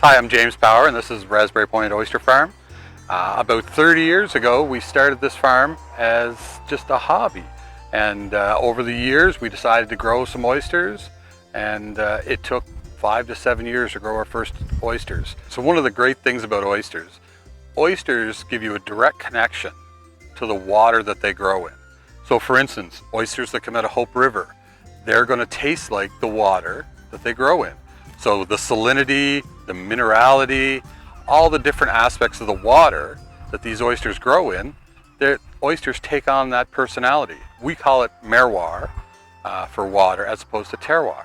Hi, I'm James Power and this is Raspberry Point Oyster Farm. About 30 years ago we started this farm as just a hobby, and over the years we decided to grow some oysters, and it took 5 to 7 years to grow our first oysters. So one of the great things about oysters give you a direct connection to the water that they grow in. So for instance, oysters that come out of Hope River, they're going to taste like the water that they grow in. So the salinity, the minerality, all the different aspects of the water that these oysters grow in, the oysters take on that personality. We call it merroir for water as opposed to terroir.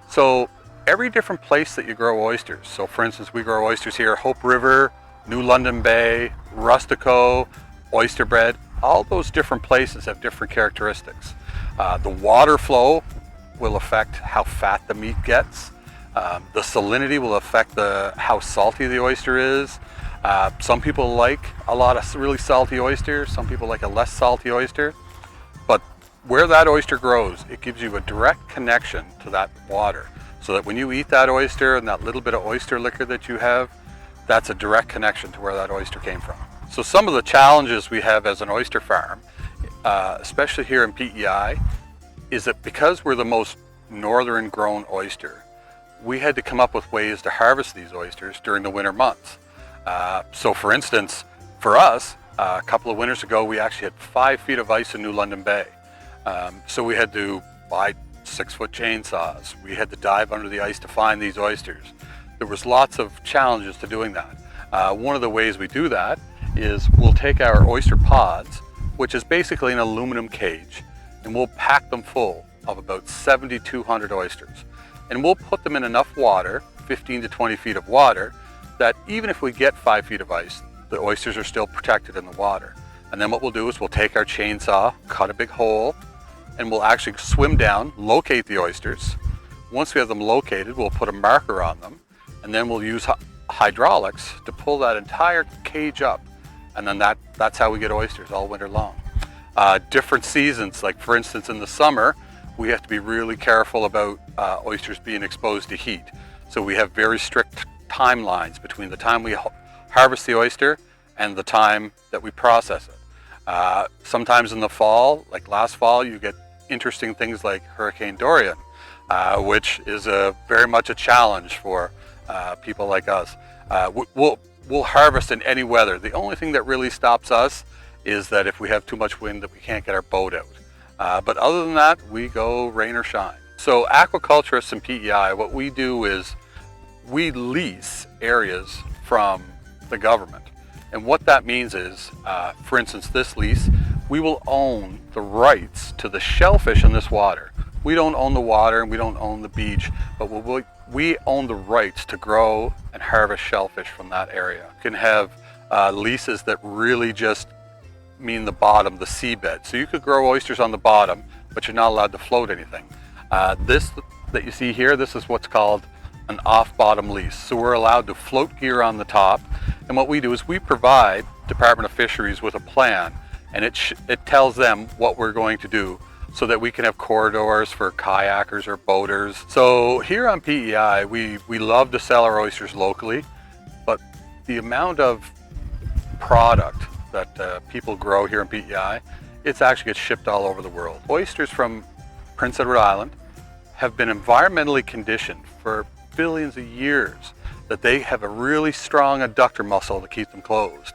So every different place that you grow oysters, so for instance we grow oysters here, Hope River, New London Bay, Rustico, oyster bed, all those different places have different characteristics. The water flow will affect how fat the meat gets. The salinity will affect how salty the oyster is. Some people like a lot of really salty oysters, some people like a less salty oyster. But where that oyster grows, it gives you a direct connection to that water. So that when you eat that oyster and that little bit of oyster liquor that you have, that's a direct connection to where that oyster came from. So some of the challenges we have as an oyster farm, especially here in PEI, is that because we're the most northern grown oyster, we had to come up with ways to harvest these oysters during the winter months. So for instance, for us, a couple of winters ago, we actually had 5 feet of ice in New London Bay. So we had to buy 6-foot chainsaws. We had to dive under the ice to find these oysters. There was lots of challenges to doing that. One of the ways we do that is we'll take our oyster pods, which is basically an aluminum cage, and we'll pack them full of about 7,200 oysters. And we'll put them in enough water, 15 to 20 feet of water, that even if we get 5 feet of ice, the oysters are still protected in the water. And then what we'll do is we'll take our chainsaw, cut a big hole, and we'll actually swim down, locate the oysters. Once we have them located, we'll put a marker on them, and then we'll use hydraulics to pull that entire cage up. And then that's how we get oysters all winter long. Different seasons, like for instance in the summer, we have to be really careful about oysters being exposed to heat. So we have very strict timelines between the time we harvest the oyster and the time that we process it. Sometimes in the fall, like last fall, you get interesting things like Hurricane Dorian, which is very much a challenge for people like us. We'll harvest in any weather. The only thing that really stops us is that if we have too much wind that we can't get our boat out. But other than that, we go rain or shine. So aquaculturists in PEI, what we do is we lease areas from the government. And what that means is, for instance, this lease, we will own the rights to the shellfish in this water. We don't own the water and we don't own the beach, but we own the rights to grow and harvest shellfish from that area. You can have leases that really just mean the bottom, the seabed. So you could grow oysters on the bottom, but you're not allowed to float anything. This that you see here, this is what's called an off-bottom lease. So we're allowed to float gear on the top, and what we do is we provide Department of Fisheries with a plan, and it tells them what we're going to do so that we can have corridors for kayakers or boaters. So here on PEI, we love to sell our oysters locally, but the amount of product that people grow here in PEI, it actually gets shipped all over the world. Oysters from Prince Edward Island have been environmentally conditioned for billions of years, that they have a really strong adductor muscle to keep them closed.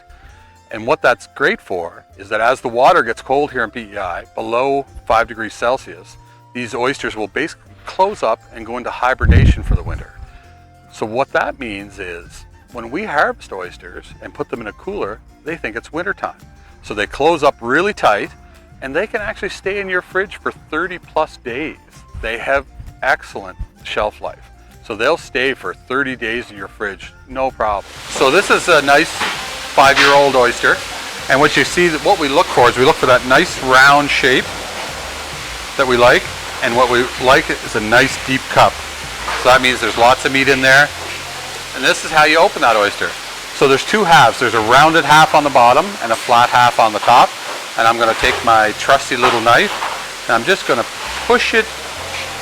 And what that's great for is that as the water gets cold here in PEI, below 5 degrees Celsius, these oysters will basically close up and go into hibernation for the winter. So what that means is when we harvest oysters and put them in a cooler, they think it's wintertime. So they close up really tight, and they can actually stay in your fridge for 30 plus days. They have excellent shelf life. So they'll stay for 30 days in your fridge, no problem. So this is a nice 5-year-old oyster. And what you see, what we look for is we look for that nice round shape that we like. And what we like is a nice deep cup. So that means there's lots of meat in there. And this is how you open that oyster. So there's 2 halves. There's a rounded half on the bottom and a flat half on the top. And I'm going to take my trusty little knife and I'm just going to push it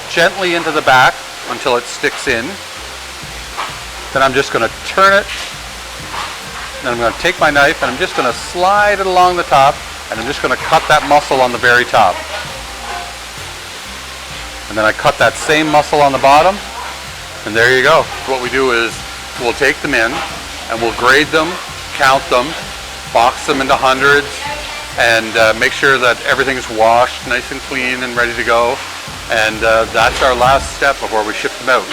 gently into the back until it sticks in. Then I'm just going to turn it. Then I'm going to take my knife and I'm just going to slide it along the top, and I'm just going to cut that mussel on the very top. And then I cut that same mussel on the bottom, and there you go. What we do is we'll take them in and we'll grade them, count them, box them into hundreds, and make sure that everything's washed nice and clean and ready to go. And that's our last step before we ship them out.